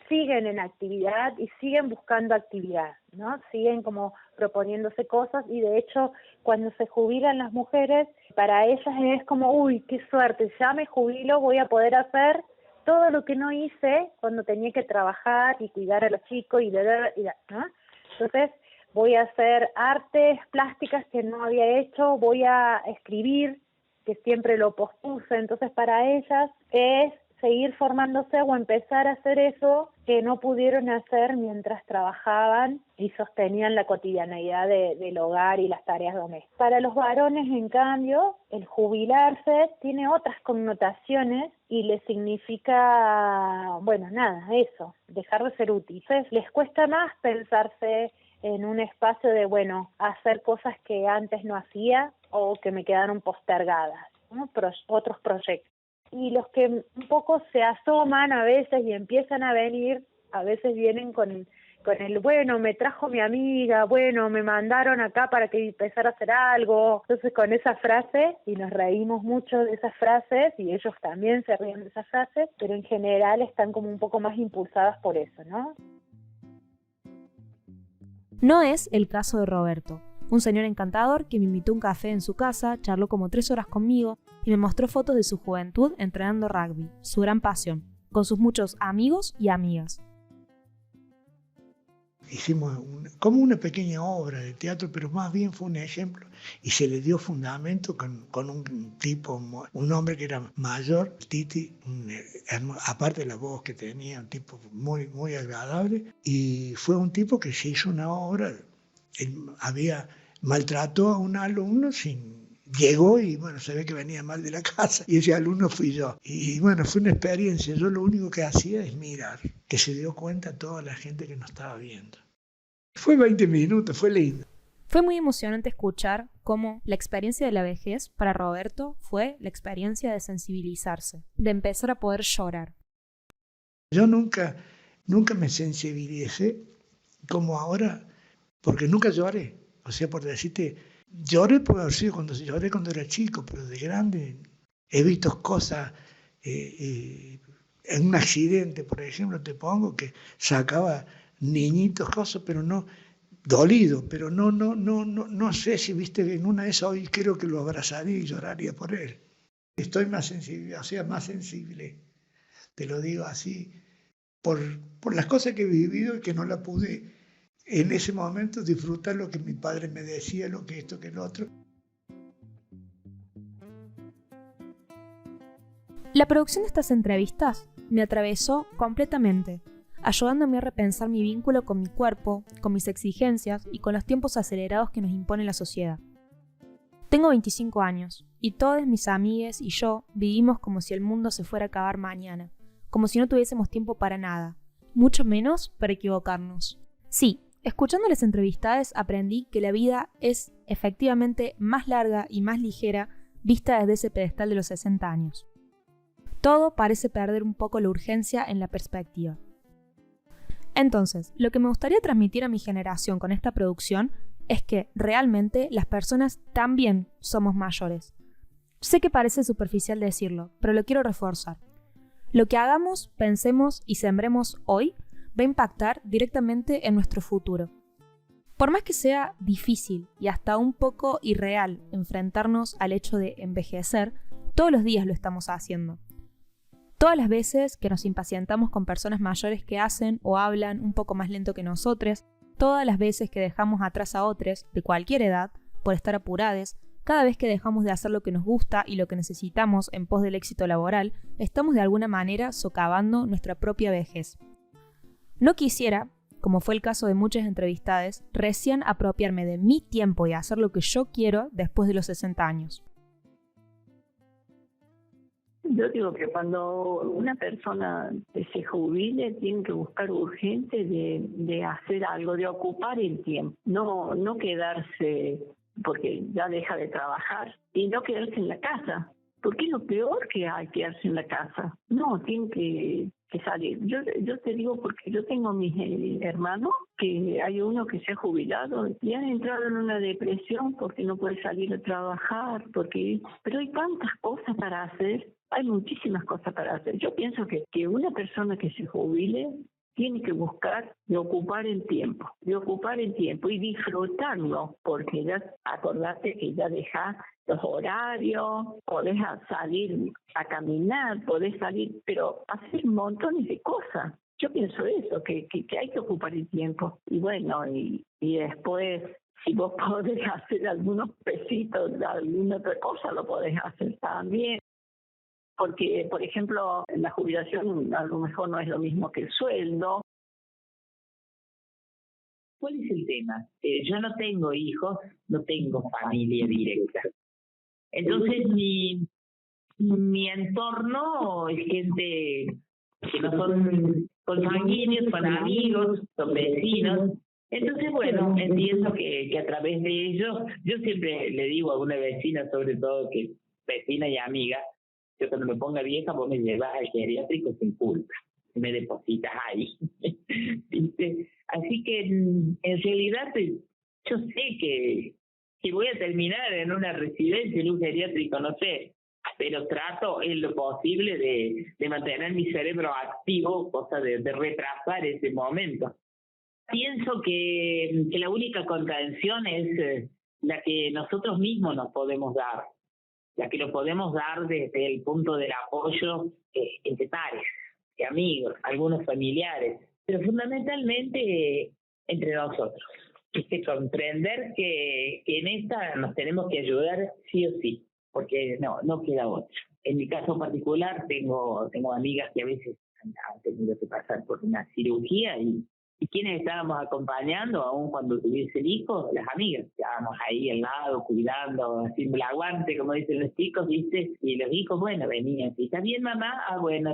siguen en actividad y siguen buscando actividad, ¿no? Siguen como proponiéndose cosas y de hecho cuando se jubilan las mujeres, para ellas es como, uy, qué suerte, ya me jubilo, voy a poder hacer todo lo que no hice cuando tenía que trabajar y cuidar a los chicos ¿no? Entonces voy a hacer artes plásticas que no había hecho, voy a escribir, que siempre lo pospuse, entonces para ellas es seguir formándose o empezar a hacer eso que no pudieron hacer mientras trabajaban y sostenían la cotidianeidad del hogar y las tareas domésticas. Para los varones, en cambio, el jubilarse tiene otras connotaciones y les significa, bueno, nada, eso, dejar de ser útil. Entonces, les cuesta más pensarse en un espacio de, bueno, hacer cosas que antes no hacía o que me quedaron postergadas, ¿no? Otros proyectos. Y los que un poco se asoman a veces y empiezan a venir, a veces vienen con el, bueno, me trajo mi amiga, bueno, me mandaron acá para que empezara a hacer algo. Entonces con esa frase, y nos reímos mucho de esas frases, y ellos también se ríen de esas frases, pero en general están como un poco más impulsadas por eso, ¿no? No es el caso de Roberto, un señor encantador que me invitó a un café en su casa, charló como 3 horas conmigo y me mostró fotos de su juventud entrenando rugby, su gran pasión, con sus muchos amigos y amigas. Hicimos como una pequeña obra de teatro, pero más bien fue un ejemplo y se le dio fundamento con un tipo, un hombre que era mayor, Titi, aparte de la voz que tenía, un tipo muy, muy agradable, y fue un tipo que se hizo una obra. Él maltrató a un alumno llegó y bueno, se ve que venía mal de la casa y ese alumno fui yo. Y bueno, fue una experiencia. Yo lo único que hacía es mirar, que se dio cuenta toda la gente que nos estaba viendo. Fue 20 minutos, fue lindo. Fue muy emocionante escuchar cómo la experiencia de la vejez para Roberto fue la experiencia de sensibilizarse, de empezar a poder llorar. Yo nunca me sensibilicé como ahora, porque nunca lloré. O sea, por decirte, lloré puede haber sido lloré cuando era chico, pero de grande he visto cosas, en un accidente, por ejemplo, te pongo, que sacaba niñitos, cosas, pero no, dolido, pero no sé si viste, en una de esas hoy creo que lo abrazaría y lloraría por él. Estoy más sensible, o sea, más sensible, te lo digo así, por las cosas que he vivido y que no la pude en ese momento disfrutar lo que mi padre me decía, lo que esto, que lo otro. La producción de estas entrevistas me atravesó completamente, ayudándome a repensar mi vínculo con mi cuerpo, con mis exigencias y con los tiempos acelerados que nos impone la sociedad. Tengo 25 años y todas mis amigas y yo vivimos como si el mundo se fuera a acabar mañana, como si no tuviésemos tiempo para nada, mucho menos para equivocarnos. Sí, escuchando las entrevistadas aprendí que la vida es efectivamente más larga y más ligera vista desde ese pedestal de los 60 años. Todo parece perder un poco la urgencia en la perspectiva. Entonces, lo que me gustaría transmitir a mi generación con esta producción es que realmente las personas también somos mayores. Sé que parece superficial decirlo, pero lo quiero reforzar. Lo que hagamos, pensemos y sembremos hoy va a impactar directamente en nuestro futuro. Por más que sea difícil y hasta un poco irreal enfrentarnos al hecho de envejecer, todos los días lo estamos haciendo. Todas las veces que nos impacientamos con personas mayores que hacen o hablan un poco más lento que nosotros, todas las veces que dejamos atrás a otros de cualquier edad por estar apurados, cada vez que dejamos de hacer lo que nos gusta y lo que necesitamos en pos del éxito laboral, estamos de alguna manera socavando nuestra propia vejez. No quisiera, como fue el caso de muchas entrevistadas, recién apropiarme de mi tiempo y hacer lo que yo quiero después de los 60 años. Yo digo que cuando una persona se jubile tiene que buscar urgente de hacer algo, de ocupar el tiempo, no quedarse porque ya deja de trabajar y no quedarse en la casa, porque es lo peor que hay, quedarse en la casa. No, tiene que salir. Yo te digo porque yo tengo mis hermanos, que hay uno que se ha jubilado y han entrado en una depresión porque no puede salir a trabajar, pero hay tantas cosas para hacer. Hay muchísimas cosas para hacer. Yo pienso que una persona que se jubile tiene que buscar de ocupar el tiempo y disfrutarlo, porque ya acordate que ya dejás los horarios, podés salir a caminar, podés salir, pero hacer montones de cosas. Yo pienso eso, que hay que ocupar el tiempo. Y bueno, y después, si vos podés hacer algunos pesitos de alguna otra cosa, lo podés hacer también. Porque, por ejemplo, la jubilación a lo mejor no es lo mismo que el sueldo. ¿Cuál es el tema? Yo no tengo hijos, no tengo familia directa. Entonces mi entorno es gente que no son consanguíneos, son amigos, son vecinos. Entonces, bueno, entiendo que a través de ellos, yo siempre le digo a una vecina, sobre todo que vecina y amiga, yo cuando me ponga vieja vos me llevas al geriátrico sin culpa, me depositas ahí. ¿Viste? Así que en realidad yo sé que voy a terminar en una residencia, en un geriátrico, no sé, pero trato en lo posible de mantener mi cerebro activo, cosa de retrasar ese momento. Pienso que la única contención es la que nosotros mismos nos podemos dar, la que lo podemos dar desde el punto del apoyo entre pares, de amigos, algunos familiares, pero fundamentalmente entre nosotros. Comprender que en esta nos tenemos que ayudar sí o sí, porque no queda otra. En mi caso particular tengo amigas que a veces han tenido que pasar por una cirugía y quienes estábamos acompañando, aún cuando tuviesen hijos, las amigas, estábamos ahí al lado, cuidando, haciendo el aguante, como dicen los chicos, ¿viste? Y los hijos, bueno, venían, ¿está bien mamá? Ah, bueno,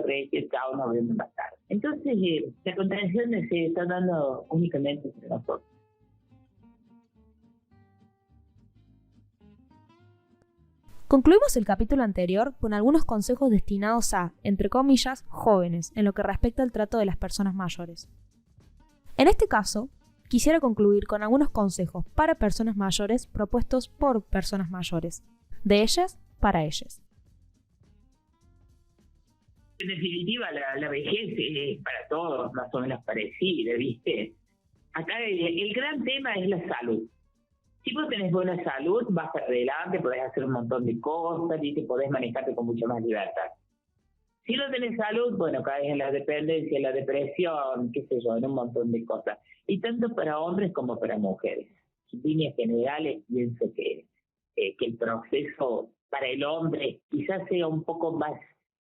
chao, nos vemos más tarde. Entonces, la contención se está dando únicamente entre nosotros. Concluimos el capítulo anterior con algunos consejos destinados a, entre comillas, jóvenes, en lo que respecta al trato de las personas mayores. En este caso, quisiera concluir con algunos consejos para personas mayores propuestos por personas mayores, de ellas para ellas. En definitiva, la vejez es para todos más o menos parecida, ¿viste? Acá el gran tema es la salud. Si vos tenés buena salud, vas para adelante, podés hacer un montón de cosas y te podés manejarte con mucha más libertad. Si no tenés salud, bueno, caes en la dependencia, en la depresión, qué sé yo, en un montón de cosas. Y tanto para hombres como para mujeres. En líneas generales, pienso que el proceso para el hombre quizás sea un poco más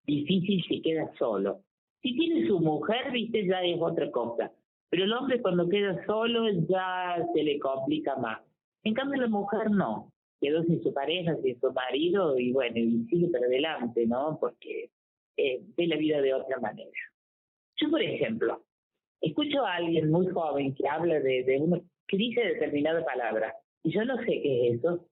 difícil si queda solo. Si tiene su mujer, viste, ya es otra cosa. Pero el hombre cuando queda solo ya se le complica más. En cambio la mujer no. Quedó sin su pareja, sin su marido y bueno, y sigue para adelante, ¿no? Porque ve la vida de otra manera. Yo, por ejemplo, escucho a alguien muy joven que habla de uno que dice determinada palabra y yo no sé qué es eso.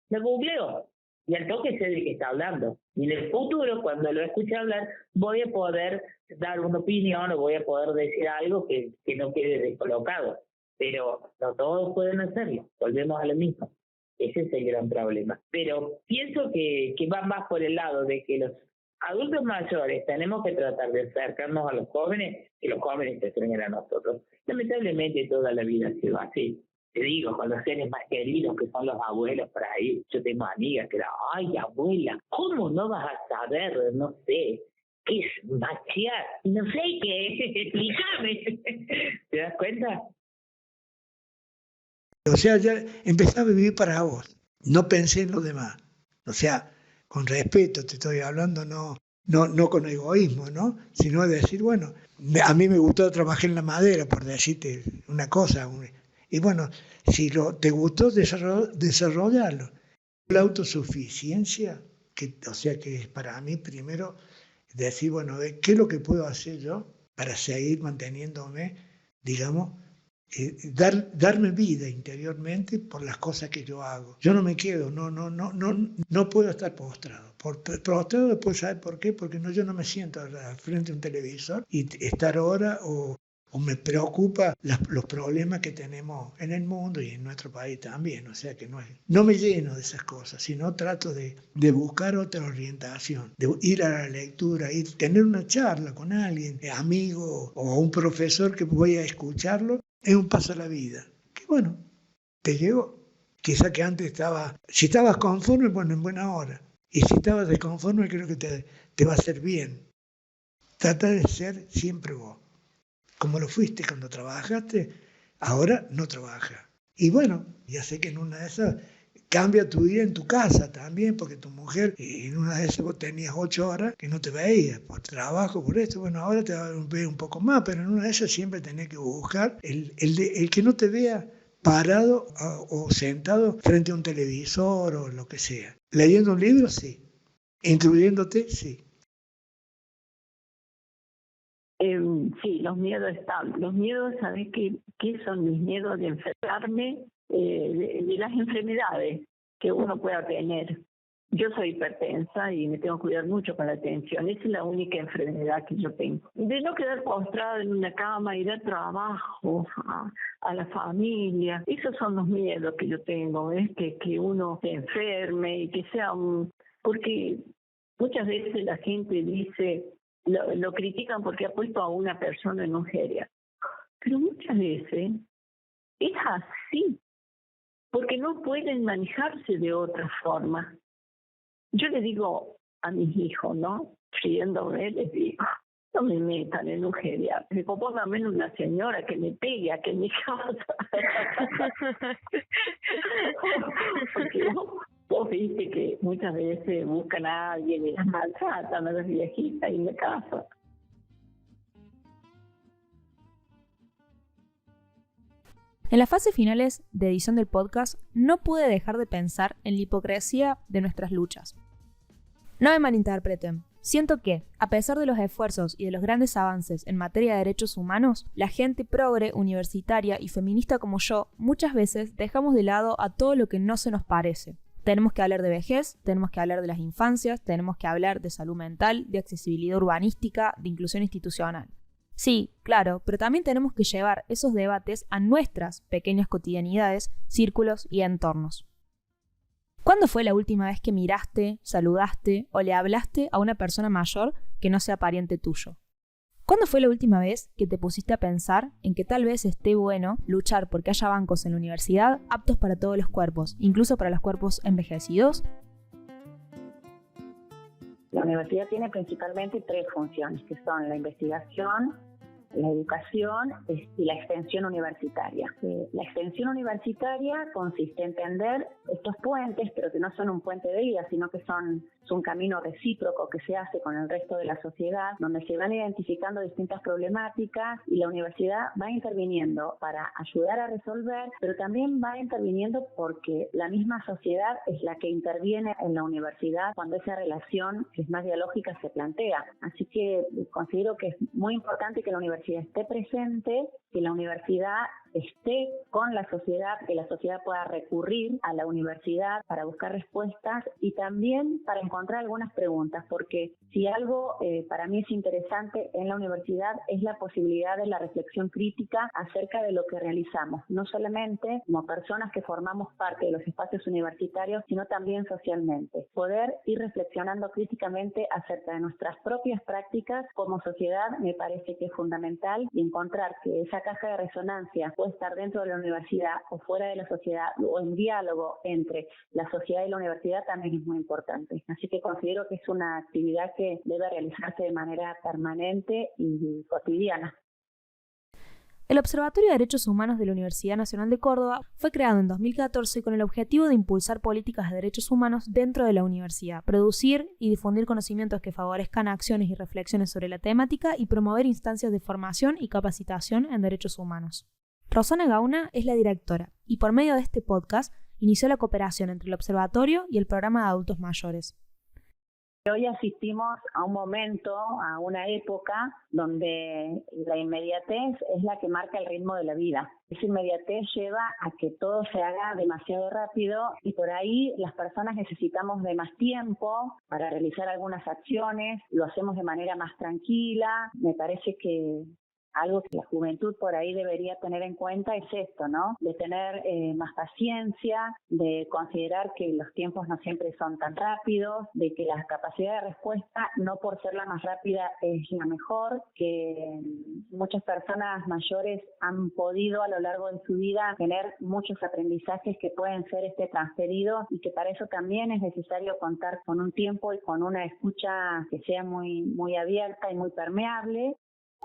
Lo googleo y al toque sé de qué está hablando. Y en el futuro, cuando lo escuche hablar, voy a poder dar una opinión o voy a poder decir algo que no quede descolocado. Pero no todos pueden hacerlo. Volvemos a lo mismo. Ese es el gran problema. Pero pienso que va más por el lado de que los adultos mayores tenemos que tratar de acercarnos a los jóvenes y los jóvenes se acerquen a nosotros. Lamentablemente toda la vida ha sido así. Te digo, con los seres más queridos que son los abuelos por ahí. Yo tengo amigas que eran, ay abuela, ¿cómo no vas a saber, no sé, qué es machear? No sé qué es, explícame. ¿Te das cuenta? O sea, ya empecé a vivir para vos. No pensé en los demás. O sea, con respeto te estoy hablando, no con egoísmo, ¿no? Sino de decir, bueno, a mí me gustó trabajar en la madera, por decirte una cosa. Y bueno, si te gustó, desarrollarlo. La autosuficiencia, o sea que es para mí primero decir, bueno, ¿qué es lo que puedo hacer yo para seguir manteniéndome, digamos, darme vida interiormente por las cosas que yo hago? Yo no me quedo, no puedo estar postrado. Postrado después, ¿sabes por qué? Porque yo no me siento al frente de un televisor y estar horas o o me preocupa los problemas que tenemos en el mundo y en nuestro país también. O sea que no me lleno de esas cosas, sino trato de buscar otra orientación, de ir a la lectura, tener una charla con alguien, amigo o un profesor que voy a escucharlo, es un paso a la vida. Que bueno, te llegó. Quizá que antes si estabas conforme, bueno, en buena hora. Y si estabas desconforme, creo que te va a hacer bien. Trata de ser siempre vos. Como lo fuiste cuando trabajaste, ahora no trabajas. Y bueno, ya sé que en una de esas cambia tu vida en tu casa también, porque tu mujer, en una de esas vos tenías 8 horas que no te veías por trabajo, por esto. Bueno, ahora te va a ver un poco más, pero en una de esas siempre tenés que buscar el que no te vea parado o sentado frente a un televisor o lo que sea. Leyendo un libro, sí. Instruyéndote, sí. Sí, los miedos están. Los miedos, ¿sabes qué son mis miedos de enfermarme? De las enfermedades que uno pueda tener. Yo soy hipertensa y me tengo que cuidar mucho con la tensión. Esa es la única enfermedad que yo tengo. De no quedar postrada en una cama, ir al trabajo, a la familia. Esos son los miedos que yo tengo, ¿ves? Que uno se enferme y que sea Porque muchas veces la gente dice... Lo critican porque ha puesto a una persona en un geriátrico. Pero muchas veces es así, porque no pueden manejarse de otra forma. Yo le digo a mis hijos, ¿no? Riéndome, les digo, no me metan en un geriátrico, pónganme en una señora que me pegue aquí en mi casa. Porque vos viste que muchas veces buscan a alguien y las maltratan a las viejitas y me casan. En las fases finales de edición del podcast, no pude dejar de pensar en la hipocresía de nuestras luchas. No me malinterpreten. Siento que, a pesar de los esfuerzos y de los grandes avances en materia de derechos humanos, la gente progre, universitaria y feminista como yo, muchas veces dejamos de lado a todo lo que no se nos parece. Tenemos que hablar de vejez, tenemos que hablar de las infancias, tenemos que hablar de salud mental, de accesibilidad urbanística, de inclusión institucional. Sí, claro, pero también tenemos que llevar esos debates a nuestras pequeñas cotidianidades, círculos y entornos. ¿Cuándo fue la última vez que miraste, saludaste o le hablaste a una persona mayor que no sea pariente tuyo? ¿Cuándo fue la última vez que te pusiste a pensar en que tal vez esté bueno luchar porque haya bancos en la universidad aptos para todos los cuerpos, incluso para los cuerpos envejecidos? La universidad tiene principalmente 3 funciones, que son la investigación, la educación y la extensión universitaria. La extensión universitaria consiste en tender estos puentes, pero que no son un puente de ida, sino que son un camino recíproco que se hace con el resto de la sociedad, donde se van identificando distintas problemáticas y la universidad va interviniendo para ayudar a resolver, pero también va interviniendo porque la misma sociedad es la que interviene en la universidad cuando esa relación, que es más dialógica, se plantea. Así que considero que es muy importante que la universidad esté presente, que la universidad esté con la sociedad, que la sociedad pueda recurrir a la universidad para buscar respuestas y también para encontrar algunas preguntas, porque si algo para mí es interesante en la universidad es la posibilidad de la reflexión crítica acerca de lo que realizamos, no solamente como personas que formamos parte de los espacios universitarios, sino también socialmente. Poder ir reflexionando críticamente acerca de nuestras propias prácticas como sociedad me parece que es fundamental, y encontrar que esa caja de resonancia puede estar dentro de la universidad o fuera de la sociedad o en diálogo entre la sociedad y la universidad también es muy importante. Así que considero que es una actividad que debe realizarse de manera permanente y cotidiana. El Observatorio de Derechos Humanos de la Universidad Nacional de Córdoba fue creado en 2014 con el objetivo de impulsar políticas de derechos humanos dentro de la universidad, producir y difundir conocimientos que favorezcan acciones y reflexiones sobre la temática y promover instancias de formación y capacitación en derechos humanos. Rosana Gauna es la directora y por medio de este podcast inició la cooperación entre el observatorio y el programa de adultos mayores. Hoy asistimos a un momento, a una época donde la inmediatez es la que marca el ritmo de la vida. Esa inmediatez lleva a que todo se haga demasiado rápido y por ahí las personas necesitamos de más tiempo para realizar algunas acciones, lo hacemos de manera más tranquila. Me parece que algo que la juventud por ahí debería tener en cuenta es esto, ¿no? De tener más paciencia, de considerar que los tiempos no siempre son tan rápidos, de que la capacidad de respuesta, no por ser la más rápida, es la mejor, que muchas personas mayores han podido a lo largo de su vida tener muchos aprendizajes que pueden ser transferidos y que para eso también es necesario contar con un tiempo y con una escucha que sea muy abierta y muy permeable.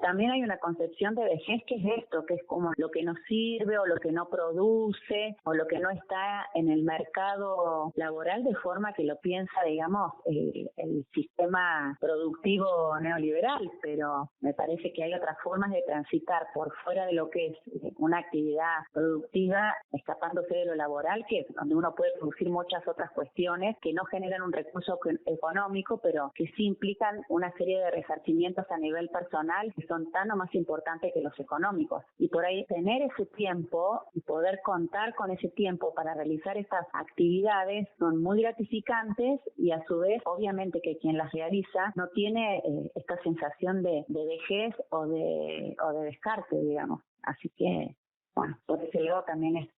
También hay una concepción de vejez que es esto, que es como lo que no sirve o lo que no produce o lo que no está en el mercado laboral de forma que lo piensa, digamos, el sistema productivo neoliberal, pero me parece que hay otras formas de transitar por fuera de lo que es una actividad productiva, escapándose de lo laboral, que es donde uno puede producir muchas otras cuestiones que no generan un recurso económico, pero que sí implican una serie de resarcimientos a nivel personal que son tan o más importantes que los económicos. Y por ahí tener ese tiempo y poder contar con ese tiempo para realizar estas actividades son muy gratificantes y a su vez, obviamente que quien las realiza no tiene esta sensación de vejez o de descarte, digamos. Así que, bueno, por ese lado también es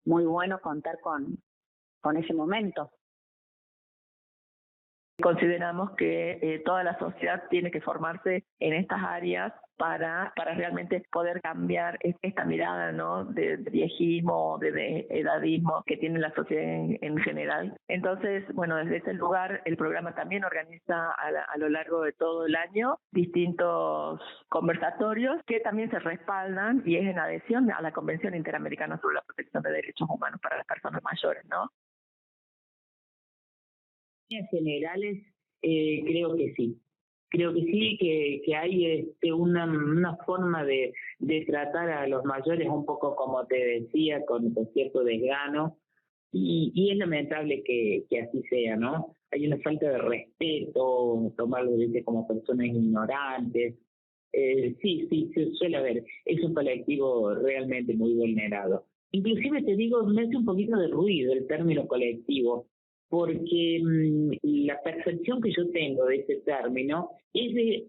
muy bueno contar con ese momento. Consideramos que toda la sociedad tiene que formarse en estas áreas para realmente poder cambiar esta mirada, ¿no?, de viejismo, de edadismo que tiene la sociedad en general. Entonces, bueno, desde ese lugar el programa también organiza a lo largo de todo el año distintos conversatorios que también se respaldan y es en adhesión a la Convención Interamericana sobre la Protección de Derechos Humanos para las Personas Mayores, ¿no? En generales, creo que sí. Creo que sí, que hay una forma de tratar a los mayores un poco, como te decía, con cierto desgano, y es lamentable que así sea, ¿no? Hay una falta de respeto, tomarlo como personas ignorantes. Sí, suele haber. Es un colectivo realmente muy vulnerado. Inclusive te digo, me hace un poquito de ruido el término colectivo, porque la percepción que yo tengo de ese término es de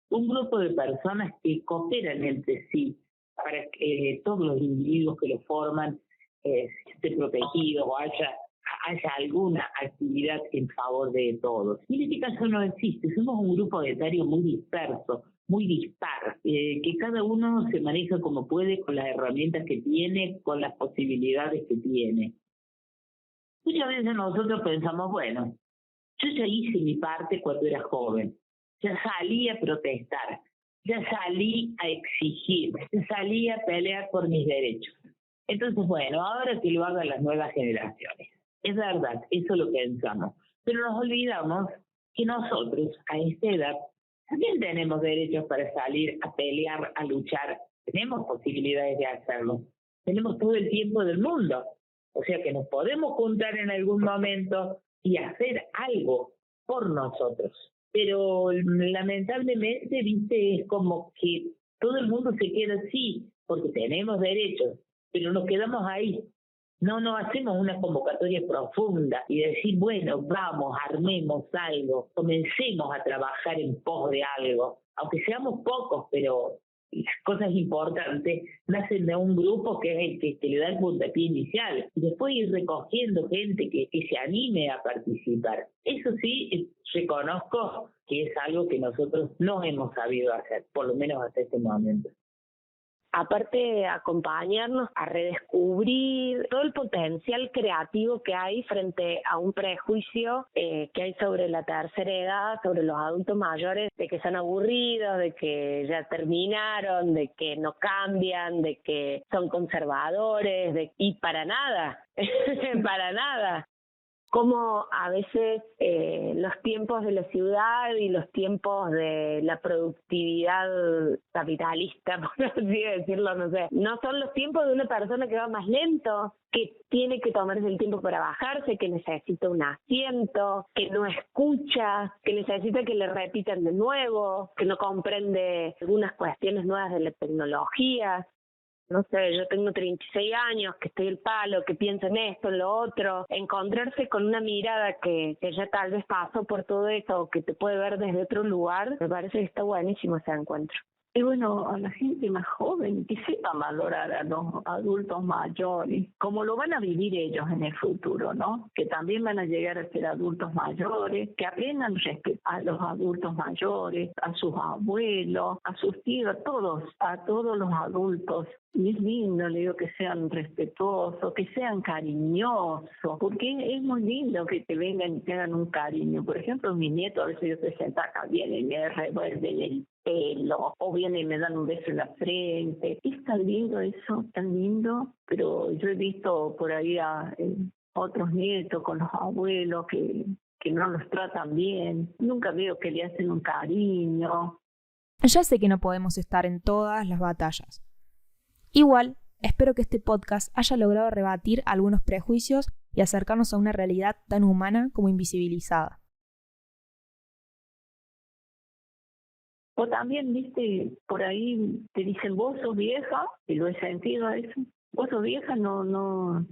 un grupo de personas que cooperan entre sí para que todos los individuos que lo forman estén protegidos o haya alguna actividad en favor de todos. Y en este caso no existe, somos un grupo etario muy disperso, muy dispar, que cada uno se maneja como puede con las herramientas que tiene, con las posibilidades que tiene. Muchas veces nosotros pensamos, bueno, yo ya hice mi parte cuando era joven, ya salí a protestar, ya salí a exigir, ya salí a pelear por mis derechos. Entonces, bueno, ahora que lo hagan las nuevas generaciones. Es verdad, eso lo pensamos, pero nos olvidamos que nosotros a esta edad también tenemos derechos para salir a pelear, a luchar, tenemos posibilidades de hacerlo, tenemos todo el tiempo del mundo. O sea que nos podemos juntar en algún momento y hacer algo por nosotros. Pero lamentablemente, viste, es como que todo el mundo se queda así, porque tenemos derechos, pero nos quedamos ahí. No hacemos una convocatoria profunda y decir, bueno, vamos, armemos algo, comencemos a trabajar en pos de algo, aunque seamos pocos, pero las cosas importantes nacen de un grupo que es el que le da el puntapié inicial y después ir recogiendo gente que se anime a participar. Eso sí, reconozco que es algo que nosotros no hemos sabido hacer, por lo menos hasta este momento. Aparte de acompañarnos a redescubrir todo el potencial creativo que hay frente a un prejuicio que hay sobre la tercera edad, sobre los adultos mayores, de que son aburridos, de que ya terminaron, de que no cambian, de que son conservadores, y para nada, para nada. Como a veces los tiempos de la ciudad y los tiempos de la productividad capitalista, por así decirlo, no son los tiempos de una persona que va más lento, que tiene que tomarse el tiempo para bajarse, que necesita un asiento, que no escucha, que necesita que le repitan de nuevo, que no comprende algunas cuestiones nuevas de la tecnología. No sé, yo tengo 36 años, que estoy al palo, que pienso en esto, en lo otro. Encontrarse con una mirada que ya tal vez pasó por todo eso, o que te puede ver desde otro lugar, me parece que está buenísimo ese encuentro. Y bueno, a la gente más joven que sepa valorar a los adultos mayores, como lo van a vivir ellos en el futuro, ¿no? Que también van a llegar a ser adultos mayores, que aprendan a respetar a los adultos mayores, a sus abuelos, a sus tíos, a todos los adultos. Y es lindo, le digo, que sean respetuosos, que sean cariñosos, porque es muy lindo que te vengan y te hagan un cariño. Por ejemplo, mi nieto a veces yo se sienta acá, viene y me revuelve el pelo, o viene y me dan un beso en la frente. Es tan lindo eso, tan lindo, pero yo he visto por ahí a otros nietos con los abuelos que no los tratan bien. Nunca veo que le hacen un cariño. Ya sé que no podemos estar en todas las batallas. Igual, espero que este podcast haya logrado rebatir algunos prejuicios y acercarnos a una realidad tan humana como invisibilizada. O también, viste, por ahí te dicen, vos sos vieja, y lo he sentido a eso. Vos sos vieja, no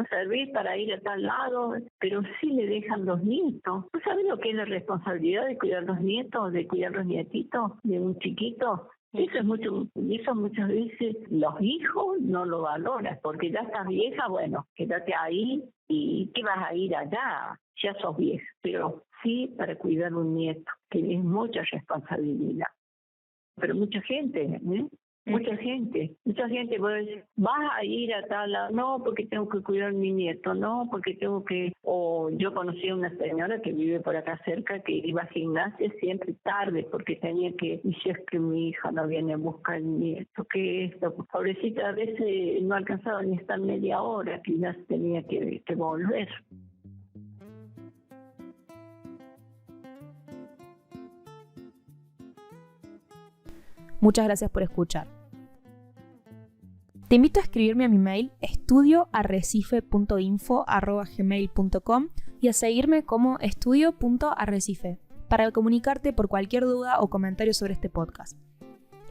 servís para ir a tal lado, pero sí le dejan los nietos. ¿Tú sabes lo que es la responsabilidad de cuidar los nietos, de cuidar los nietitos de un chiquito? Eso muchas veces los hijos no lo valoran, porque ya estás vieja, bueno, quédate ahí y ¿qué vas a ir allá? Ya sos vieja, pero sí para cuidar un nieto, que es mucha responsabilidad. Pero mucha gente, Mucha gente puede decir, vas a ir a tal lado, no, porque tengo que cuidar a mi nieto, no, porque tengo que... O yo conocí a una señora que vive por acá cerca que iba a gimnasia siempre tarde porque tenía que... Y si es que mi hija no viene a buscar el nieto, ¿qué es esto? Pobrecita, a veces no alcanzaba ni estar media hora, que ya tenía que volver. Muchas gracias por escuchar. Te invito a escribirme a mi mail estudioarrecife.info@gmail.com y a seguirme como estudio.arrecife para comunicarte por cualquier duda o comentario sobre este podcast.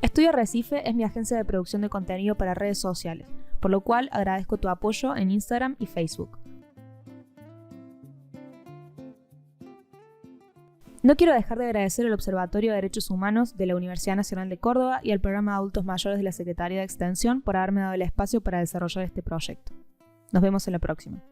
Estudio Arrecife es mi agencia de producción de contenido para redes sociales, por lo cual agradezco tu apoyo en Instagram y Facebook. No quiero dejar de agradecer al Observatorio de Derechos Humanos de la Universidad Nacional de Córdoba y al Programa de Adultos Mayores de la Secretaría de Extensión por haberme dado el espacio para desarrollar este proyecto. Nos vemos en la próxima.